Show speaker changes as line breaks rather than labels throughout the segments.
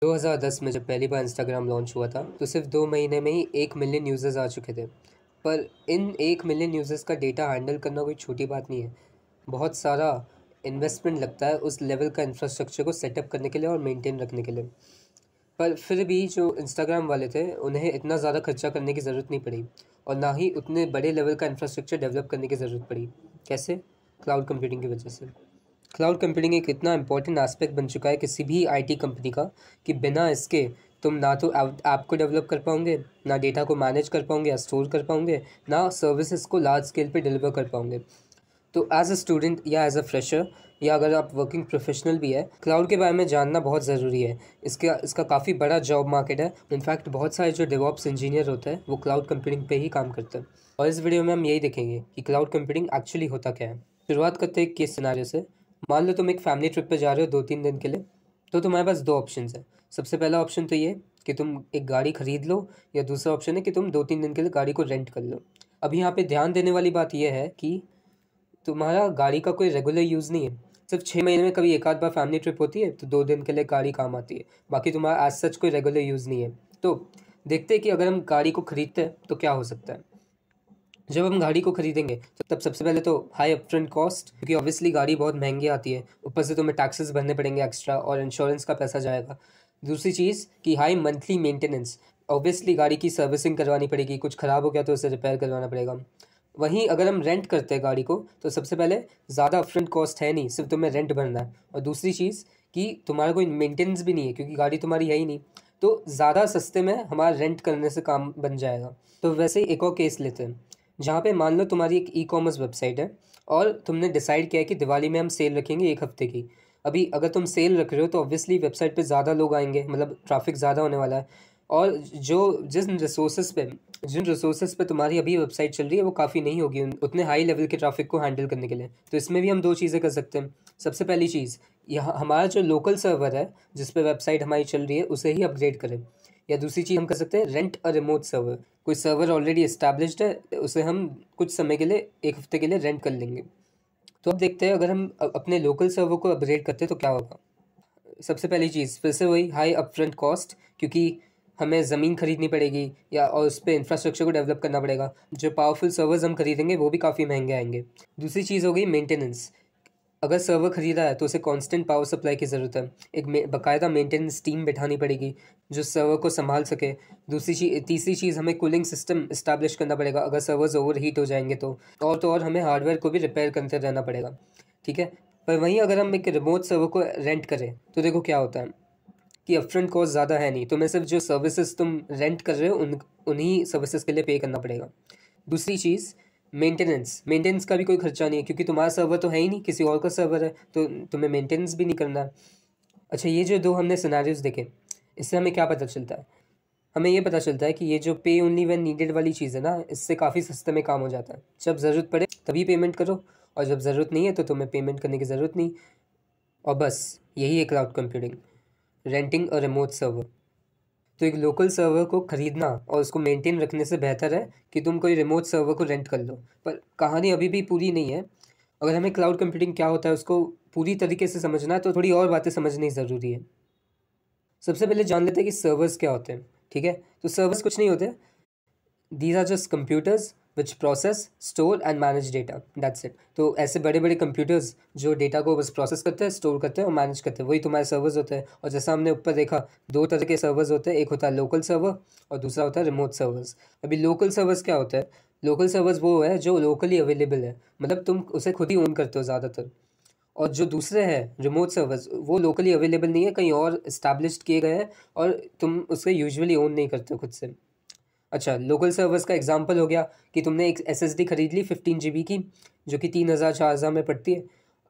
2010 में जब पहली बार इंस्टाग्राम लॉन्च हुआ था तो सिर्फ 2 महीने में ही 1 मिलियन यूज़र्स आ चुके थे। पर इन 1 मिलियन यूज़र्स का डेटा हैंडल करना कोई छोटी बात नहीं है। बहुत सारा इन्वेस्टमेंट लगता है उस लेवल का इंफ्रास्ट्रक्चर को सेटअप करने के लिए और मेंटेन रखने के लिए। पर फिर भी जो इंस्टाग्राम वाले थे उन्हें इतना ज़्यादा खर्चा करने की ज़रूरत नहीं पड़ी और ना ही उतने बड़े लेवल का इंफ्रास्ट्रक्चर डेवलप करने की ज़रूरत पड़ी। कैसे? क्लाउड कंप्यूटिंग की वजह से। क्लाउड कंप्यूटिंग एक इतना इंपॉर्टेंट एस्पेक्ट बन चुका है किसी भी आईटी कंपनी का कि बिना इसके तुम ना तो ऐप को डेवलप कर पाओगे, ना डेटा को मैनेज कर पाओगे या स्टोर कर पाओगे, ना सर्विसेज को लार्ज स्केल पे डिलीवर कर पाओगे। तो एज अ स्टूडेंट या एज अ फ्रेशर या अगर आप वर्किंग प्रोफेशनल भी है, क्लाउड के बारे में जानना बहुत ज़रूरी है। इसका काफ़ी बड़ा जॉब मार्केट है। इनफैक्ट बहुत सारे जो डेवऑप्स इंजीनियर होते हैं वो क्लाउड कंप्यूटिंग पे ही काम करते हैं। और इस वीडियो में हम यही देखेंगे कि क्लाउड कंप्यूटिंग एक्चुअली होता क्या है। शुरुआत करते हैं एक केस सिनारियो से। मान लो तुम एक फैमिली ट्रिप पे जा रहे हो 2-3 दिन के लिए। तो तुम्हारे पास दो ऑप्शन है। सबसे पहला ऑप्शन तो ये कि तुम एक गाड़ी खरीद लो, या दूसरा ऑप्शन है कि तुम 2-3 दिन के लिए गाड़ी को रेंट कर लो। अब यहाँ पे ध्यान देने वाली बात यह है कि तुम्हारा गाड़ी का कोई रेगुलर यूज़ नहीं है। सिर्फ 6 महीने में कभी एक आध बार फैमिली ट्रिप होती है तो 2 दिन के लिए गाड़ी काम आती है। बाकी तुम्हारा एज सच कोई रेगुलर यूज़ नहीं है। तो देखते हैं कि अगर हम गाड़ी को खरीदते हैं तो क्या हो सकता है। जब हम गाड़ी को खरीदेंगे तो तब सबसे पहले तो हाई अपफ्रंट कॉस्ट, क्योंकि ऑब्वियसली गाड़ी बहुत महंगी आती है। ऊपर से तुम्हें टैक्सेस भरने पड़ेंगे एक्स्ट्रा और इंश्योरेंस का पैसा जाएगा। दूसरी चीज़ कि हाई मंथली मेंटेनेंस। ऑब्वियसली गाड़ी की सर्विसिंग करवानी पड़ेगी, कुछ ख़राब हो गया तो उसे रिपेयर करवाना पड़ेगा। वहीं अगर हम रेंट करते हैं गाड़ी को तो सबसे पहले ज़्यादा अपफ्रंट कॉस्ट है नहीं, सिर्फ तुम्हें रेंट भरना है। और दूसरी चीज़ कि तुम्हारा कोई मेंटेनेंस भी नहीं है क्योंकि गाड़ी तुम्हारी है ही नहीं। तो ज़्यादा सस्ते में हमारा रेंट करने से काम बन जाएगा। तो वैसे ही एक और केस लेते हैं जहाँ पे मान लो तुम्हारी एक ई-कॉमर्स वेबसाइट है और तुमने डिसाइड किया है कि दिवाली में हम सेल रखेंगे 1 हफ्ते की। अभी अगर तुम सेल रख रहे हो तो ऑब्वियसली वेबसाइट पे ज़्यादा लोग आएंगे, मतलब ट्रैफिक ज़्यादा होने वाला है। और जिन रिसोर्सेज पे तुम्हारी अभी वेबसाइट चल रही है वो काफ़ी नहीं होगी उतने हाई लेवल के ट्रैफिक को हैंडल करने के लिए। तो इसमें भी हम दो चीज़ें कर सकते हैं। सबसे पहली चीज़, यहाँ हमारा जो लोकल सर्वर है जिस पे वेबसाइट हमारी चल रही है उसे ही अपग्रेड करें। या दूसरी चीज़ हम कर सकते हैं, रेंट अ रिमोट सर्वर। कोई सर्वर ऑलरेडी इस्टेब्लिश्ड है उसे हम कुछ समय के लिए 1 हफ्ते के लिए रेंट कर लेंगे। तो अब देखते हैं अगर हम अपने लोकल सर्वर को अपग्रेड करते हैं तो क्या होगा। सबसे पहली चीज़ फिर से वही हाई अपफ्रंट कॉस्ट, क्योंकि हमें ज़मीन खरीदनी पड़ेगी या और उस पर इंफ्रास्ट्रक्चर को डेवलप करना पड़ेगा। जो पावरफुल सर्वर्स हम खरीदेंगे वो भी काफ़ी महंगे आएंगे। दूसरी चीज़ हो गई मेंटेनेंस। अगर सर्वर खरीदा है तो उसे कांस्टेंट पावर सप्लाई की ज़रूरत है। एक बाकायदा मेंटेनेंस टीम बैठानी पड़ेगी जो सर्वर को संभाल सके। तीसरी चीज़ हमें कूलिंग सिस्टम इस्टेब्लिश करना पड़ेगा अगर सर्वर्स ओवर हीट हो जाएंगे तो और हमें हार्डवेयर को भी रिपेयर करते रहना पड़ेगा। ठीक है। पर वहीं अगर हम एक रिमोट सर्वर को रेंट करें तो देखो क्या होता है कि अपफ्रंट कॉस्ट ज़्यादा है नहीं। तुम्हें सिर्फ जो सर्विसेज तुम रेंट कर रहे हो उन्हीं सर्विसेज के लिए पे करना पड़ेगा। दूसरी चीज़, मेंटेनेंस का भी कोई खर्चा नहीं है क्योंकि तुम्हारा सर्वर तो है ही नहीं, किसी और का सर्वर है, तो तुम्हें मेंटेनेंस भी नहीं करना है। अच्छा, ये जो दो हमने सिनेरियोज देखे इससे हमें क्या पता चलता है? हमें ये पता चलता है कि ये जो पे ओनली व्हेन नीडेड वाली चीज़ है ना, इससे काफ़ी सस्ते में काम हो जाता है। जब ज़रूरत पड़े तभी पेमेंट करो और जब ज़रूरत नहीं है तो तुम्हें पेमेंट करने की ज़रूरत नहीं। और बस यही है क्लाउड कंप्यूटिंग, रेंटिंग और रिमोट सर्वर। तो एक लोकल सर्वर को खरीदना और उसको मेंटेन रखने से बेहतर है कि तुम कोई रिमोट सर्वर को रेंट कर लो। पर कहानी अभी भी पूरी नहीं है। अगर हमें क्लाउड कंप्यूटिंग क्या होता है उसको पूरी तरीके से समझना है तो थोड़ी और बातें समझनी ज़रूरी है। सबसे पहले जान लेते हैं कि सर्वर्स क्या होते हैं। ठीक है, तो सर्वर्स कुछ नहीं होते, these are just computers which process store and manage data, that's it. तो ऐसे बड़े बड़े कंप्यूटर्स जो डेटा को बस प्रोसेस करते हैं, स्टोर करते हैं और मैनेज करते हैं, वही तुम्हारे सर्वर्स होते हैं। और जैसा हमने ऊपर देखा, दो तरह के सर्वर्स होते हैं, एक होता है लोकल सर्वर और दूसरा होता है रिमोट सर्वर्स। अभी लोकल सर्वर्स क्या होता है? लोकल सर्वर्स वो है जो लोकली अवेलेबल है, मतलब तुम उसे खुद ही ओन करते हो ज़्यादातर। और जो दूसरे हैं रिमोट सर्वर्स वो लोकली अवेलेबल नहीं है, कहीं और इस्टेब्लिश किए गए हैं और तुम उसे यूजुअली ओन नहीं करते हो खुद से। अच्छा, लोकल सर्वर्स का एग्जांपल हो गया कि तुमने एक एसएसडी खरीद ली 15 GB की, जो कि 3,000-4,000 में पड़ती है।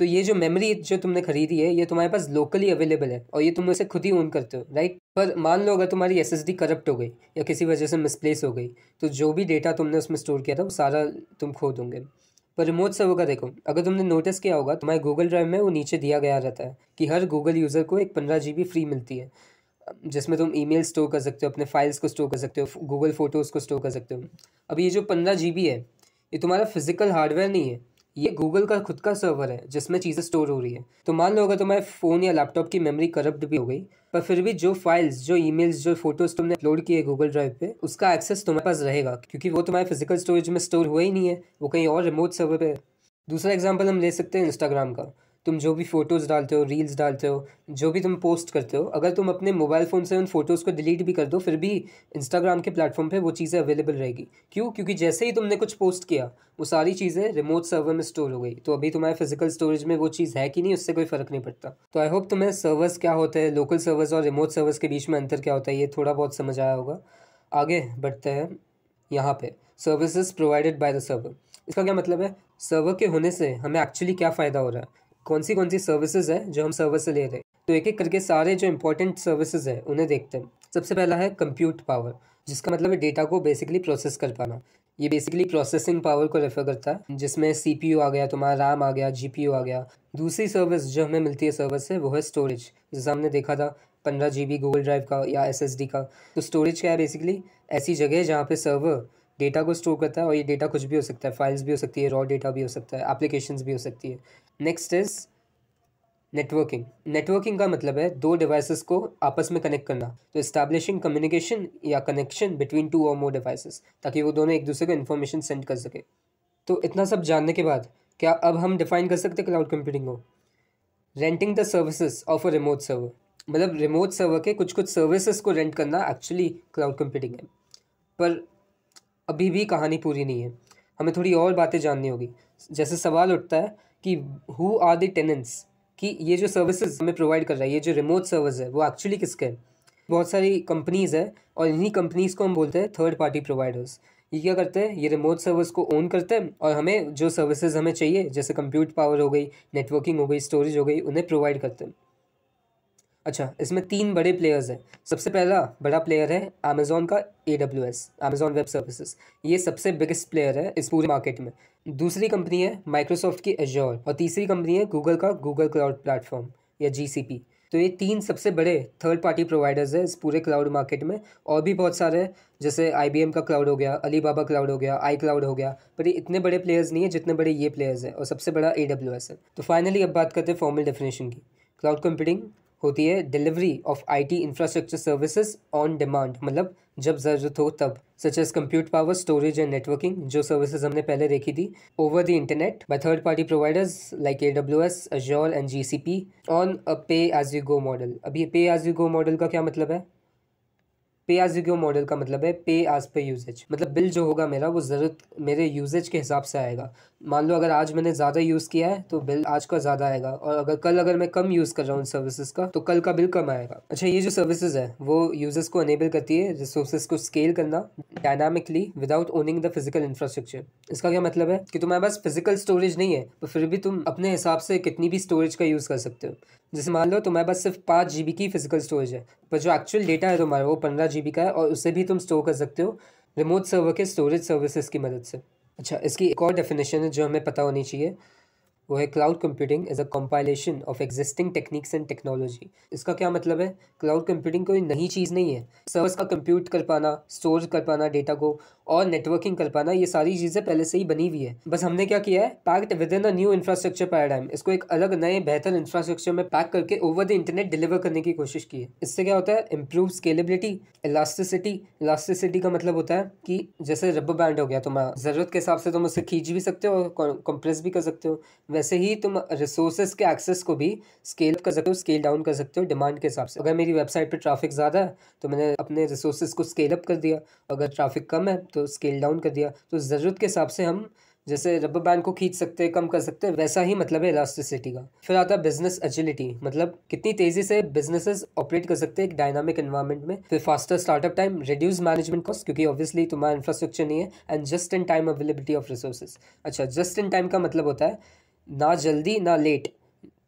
तो ये जो मेमोरी जो तुमने खरीदी है ये तुम्हारे पास लोकली अवेलेबल है और ये तुम उसे खुद ही ओन करते हो, राइट। पर मान लो अगर तुम्हारी एसएसडी करप्ट हो गई या किसी वजह से मिसप्लेस हो गई तो जो भी डेटा तुमने उसमें स्टोर किया था वो सारा तुम खो दोगे। पर रिमोट सर्वर का देखो, अगर तुमने नोटिस किया होगा तुम्हारे गूगल ड्राइव में वो नीचे दिया गया रहता है कि हर गूगल यूज़र को एक 15 GB फ्री मिलती है, जिसमें तुम ईमेल स्टोर कर सकते हो, अपने फाइल्स को स्टोर कर सकते हो, गूगल फोटोज़ को स्टोर कर सकते हो। अब ये जो 15 GB है ये तुम्हारा फिजिकल हार्डवेयर नहीं है, ये गूगल का खुद का सर्वर है जिसमें चीज़ें स्टोर हो रही है। तो मान लो अगर तुम्हारे फ़ोन या लैपटॉप की मेमोरी करप्ट भी हो गई, पर फिर भी जो फाइल्स, जो ईमेल्स, जो फोटोज तुमने अपलोड किए गूगल ड्राइव पे, उसका एक्सेस तुम्हारे पास रहेगा, क्योंकि वो तुम्हारे फिजिकल स्टोरेज में स्टोर हुआ ही नहीं है, वो कहीं और रिमोट सर्वर पे है। दूसरा एग्जाम्पल हम ले सकते हैं इंस्टाग्राम का। तुम जो भी फ़ोटोज़ डालते हो, रील्स डालते हो, जो भी तुम पोस्ट करते हो, अगर तुम अपने मोबाइल फ़ोन से उन फोटोज़ को डिलीट भी कर दो, फिर भी इंस्टाग्राम के प्लेटफॉर्म पे वो चीज़ें अवेलेबल रहेगी। क्यों? क्योंकि जैसे ही तुमने कुछ पोस्ट किया, वो सारी चीज़ें रिमोट सर्वर में स्टोर हो गई। तो अभी तुम्हारे फिजिकल स्टोरेज में वो चीज़ है कि नहीं, उससे कोई फ़र्क नहीं पड़ता। तो आई होप तुम्हें सर्वर्स क्या होते हैं, लोकल सर्वर्स और रिमोट सर्वर्स के बीच में अंतर क्या होता है, ये थोड़ा बहुत समझ आया होगा। आगे बढ़ते हैं। यहाँ पे services provided by the server, इसका क्या मतलब है? सर्वर के होने से हमें एक्चुअली क्या फ़ायदा हो रहा है, कौन सी सर्विसेज है जो हम सर्वर से ले रहे हैं। तो एक एक करके सारे जो इंपॉर्टेंट सर्विसेज है उन्हें देखते हैं। सबसे पहला है कंप्यूट पावर, जिसका मतलब है डेटा को बेसिकली प्रोसेस कर पाना। ये बेसिकली प्रोसेसिंग पावर को रेफर करता है, जिसमें सीपीयू आ गया, तुम्हारा रैम आ गया, जीपीयू आ गया। दूसरी सर्विस जो हमें मिलती है सर्वर से, वो है स्टोरेज। जैसे हमने देखा था 15 GB गूगल ड्राइव का या SSD का। तो स्टोरेज क्या है? बेसिकली ऐसी जगह है जहाँ पे सर्वर डेटा को स्टोर करता है, और ये डेटा कुछ भी हो सकता है, फाइल्स भी हो सकती है, रॉ डेटा भी हो सकता है, एप्लीकेशंस भी हो सकती है। Next is networking. नेटवर्किंग का मतलब है दो डिवाइसेस को आपस में कनेक्ट करना। तो इस्टेब्लिशिंग कम्युनिकेशन या कनेक्शन बिटवीन टू और मोर डिवाइसेस, ताकि वो दोनों एक दूसरे को इन्फॉर्मेशन सेंड कर सके। तो इतना सब जानने के बाद क्या अब हम डिफाइन कर सकते हैं क्लाउड कंप्यूटिंग को? Renting the services of a remote server, मतलब रिमोट सर्वर के कुछ कुछ सर्विसेज को रेंट करना एक्चुअली क्लाउड कंप्यूटिंग है। पर अभी भी कहानी पूरी नहीं है, हमें थोड़ी और बातें जाननी होगी। जैसे सवाल उठता है कि हु आर द टेनेंट्स, कि ये जो सर्विसेज हमें प्रोवाइड कर रहा है, ये जो रिमोट सर्वर्स है, वो एक्चुअली किसके हैं? बहुत सारी कंपनीज़ है, और इन्हीं कंपनीज़ को हम बोलते हैं थर्ड पार्टी प्रोवाइडर्स। ये क्या करते हैं? ये रिमोट सर्वर्स को ओन करते हैं, और हमें जो सर्विसेज हमें चाहिए, जैसे कंप्यूट पावर हो गई, नेटवर्किंग हो गई, स्टोरेज हो गई, उन्हें प्रोवाइड करते हैं। अच्छा, इसमें 3 बड़े प्लेयर्स हैं। सबसे पहला बड़ा प्लेयर है अमेज़न का AWS, अमेज़न वेब सर्विसेज। ये सबसे बिगेस्ट प्लेयर है इस पूरे मार्केट में। दूसरी कंपनी है माइक्रोसॉफ्ट की एज्योर, और तीसरी कंपनी है गूगल का गूगल क्लाउड प्लेटफॉर्म या GCP। तो ये 3 सबसे बड़े थर्ड पार्टी प्रोवाइडर्स है इस पूरे क्लाउड मार्केट में। और भी बहुत सारे हैं, जैसे IBM का क्लाउड हो गया, अलीबाबा क्लाउड हो गया, आई क्लाउड हो गया। पर ये इतने बड़े प्लेयर्स नहीं है जितने बड़े ये प्लेयर्स हैं, और सबसे बड़ा AWS है। तो फाइनली अब बात करते हैं फॉर्मल डेफिनेशन की। क्लाउड कंप्यूटिंग होती है delivery of IT infrastructure services on demand, मतलब जब ज़रूरत हो तब, such as compute power, storage and networking, जो सर्विसेज हमने पहले देखी थी, over the internet by third party providers like AWS, Azure and GCP on a pay as you go model. अब ये पे एज यू गो मॉडल का क्या मतलब है? पे एज यू गो मॉडल का मतलब है पे एज पे यूजेज, मतलब बिल जो होगा मेरा, वो ज़रूरत मेरे यूजेज के हिसाब से आएगा। मान लो अगर आज मैंने ज़्यादा यूज़ किया है तो बिल आज का ज़्यादा आएगा, और अगर मैं कम यूज़ कर रहा हूँ सर्विसेज का, तो कल का बिल कम आएगा। अच्छा, ये जो सर्विसेज है वो यूजर्स को अनेबल करती है रिसोर्सेज को स्केल करना dynamically without owning the physical infrastructure. इसका क्या मतलब है? कि तुम्हारे पास फिजिकल स्टोरेज नहीं है, तो फिर भी तुम अपने हिसाब से कितनी भी स्टोरेज का यूज़ कर सकते हो। जैसे मान लो तुम्हारे पास सिर्फ 5 GB की फिजिकल स्टोरेज है, पर जो एक्चुअल डेटा है तुम्हारा वो 15 GB का है, और उसे भी तुम स्टोर कर सकते हो रिमोट सर्वर के स्टोरेज सर्विसेज की मदद से। अच्छा, इसकी एक और डेफिनेशन है जो हमें पता होनी चाहिए, वो है cloud computing is a compilation of existing techniques and technology. इसका क्या मतलब है? क्लाउड कंप्यूटिंग कोई नई चीज़ नहीं है। सर्वर्स का कंप्यूट कर पाना, स्टोर कर पाना डेटा को, और नेटवर्किंग कर पाना, ये सारी चीज़ें पहले से ही बनी हुई है। बस हमने क्या किया है? Packed with in a new infrastructure paradigm, इसको एक अलग नए बेहतर इंफ्रास्ट्रक्चर में पैक करके ओवर द इंटरनेट डिलीवर करने की कोशिश की है। इससे क्या होता है? Improve scalability, elasticity. इलास्टिसिटी का मतलब होता है कि जैसे रबर बैंड हो गया, तुम्हारा ज़रूरत के हिसाब से तुम उसे खींच भी सकते हो और कंप्रेस भी कर सकते हो। वैसे ही तुम रिसोर्सेज के एक्सेस को भी स्केल कर सकते हो, स्केल डाउन कर सकते हो डिमांड के हिसाब से। अगर मेरी वेबसाइट पे ट्रैफिक ज़्यादा है तो मैंने अपने रिसोर्सेज को स्केल अप कर दिया, अगर ट्रैफिक कम है तो स्केल डाउन कर दिया। तो ज़रूरत के हिसाब से हम जैसे रबर बैंड को खींच सकते हैं, कम कर सकते हैं, वैसा ही मतलब है इलास्टिसिटी का। फिर आता है बिजनेस एजिलिटी, मतलब कितनी तेज़ी से बिजनेसेस ऑपरेट कर सकते हैं एक डायनामिक एनवायरनमेंट में। फिर faster startup time, reduce management cost, क्योंकि ऑब्वियसली तुम्हारा इंफ्रास्ट्रक्चर नहीं है, and just in time availability of resources. अच्छा, जस्ट इन टाइम का मतलब होता है ना जल्दी ना लेट,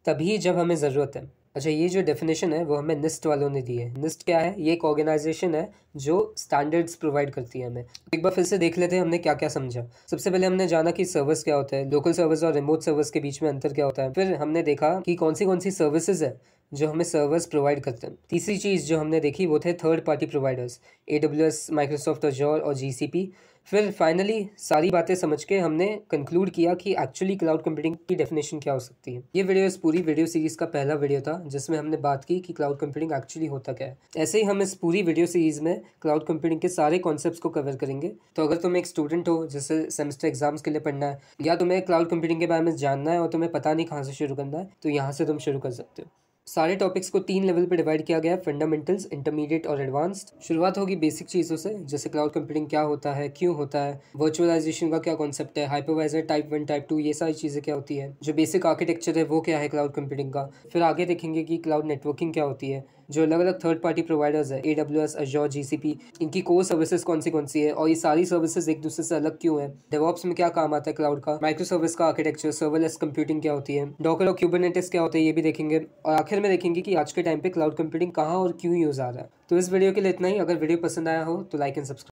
तभी जब हमें ज़रूरत है। अच्छा, ये जो डेफिनेशन है वो हमें निस्ट वालों ने दी है। निस्ट क्या है? ये एक ऑर्गेनाइजेशन है जो स्टैंडर्ड्स प्रोवाइड करती है हमें। एक बार फिर से देख लेते हैं हमने क्या क्या समझा। सबसे पहले हमने जाना कि सर्वर्स क्या होता है, लोकल सर्वर्स और रिमोट सर्वर्स के बीच में अंतर क्या होता है। फिर हमने देखा कि कौन सी सर्विसेज है जो हमें सर्वर्स प्रोवाइड करते हैं। तीसरी चीज़ जो हमने देखी वो थे third party providers, AWS, Microsoft azure और GCP। फिर फाइनली सारी बातें समझ के हमने कंक्लूड किया कि एक्चुअली क्लाउड कंप्यूटिंग की डेफिनेशन क्या हो सकती है। ये वीडियो इस पूरी वीडियो सीरीज का पहला वीडियो था जिसमें हमने बात की कि क्लाउड कंप्यूटिंग एक्चुअली होता क्या है। ऐसे ही हम इस पूरी वीडियो सीरीज में क्लाउड कंप्यूटिंग के सारे कॉन्सेप्ट्स को कवर करेंगे। तो अगर तुम एक स्टूडेंट हो जिसे सेमेस्टर एग्जाम्स के लिए पढ़ना है या तुम्हें क्लाउड कंप्यूटिंग के बारे में जानना है और तुम्हें पता नहीं कहाँ से शुरू करना है, तो यहाँ से तुम शुरू कर सकते हो। सारे टॉपिक्स को 3 लेवल पे डिवाइड किया गया है, फंडामेंटल्स, इंटरमीडिएट और एडवांस्ड। शुरुआत होगी बेसिक चीज़ों से, जैसे क्लाउड कंप्यूटिंग क्या होता है, क्यों होता है, वर्चुअलाइजेशन का क्या कॉन्सेप्ट है, हाइपरवाइजर टाइप 1 टाइप 2 ये सारी चीज़ें क्या होती है, जो बेसिक आर्किटेक्चर है वो क्या है क्लाउड कंप्यूटिंग का। फिर आगे देखेंगे कि क्लाउड नेटवर्किंग क्या होती है, जो अलग अलग थर्ड पार्टी प्रोवाइडर्स है, AWS, अज़ूर, GCP, इनकी कोर सर्विसेज कौन सी है और ये सारी सर्विसेज एक दूसरे से अलग क्यों है। डेवऑप्स में क्या काम आता है क्लाउड का, माइक्रो सर्विस का आर्किटेक्चर, सर्वरलेस कंप्यूटिंग क्या होती है, डॉकर और क्यूबरनेटिस क्या होते हैं ये भी देखेंगे। और आखिर में देखेंगे कि आज के टाइम पे क्लाउड कंप्यूटिंग कहाँ और क्यों यूज़ आ रहा है। तो इस वीडियो के लिए इतना ही। अगर वीडियो पसंद आया हो तो लाइक एंड सब्सक्राइब।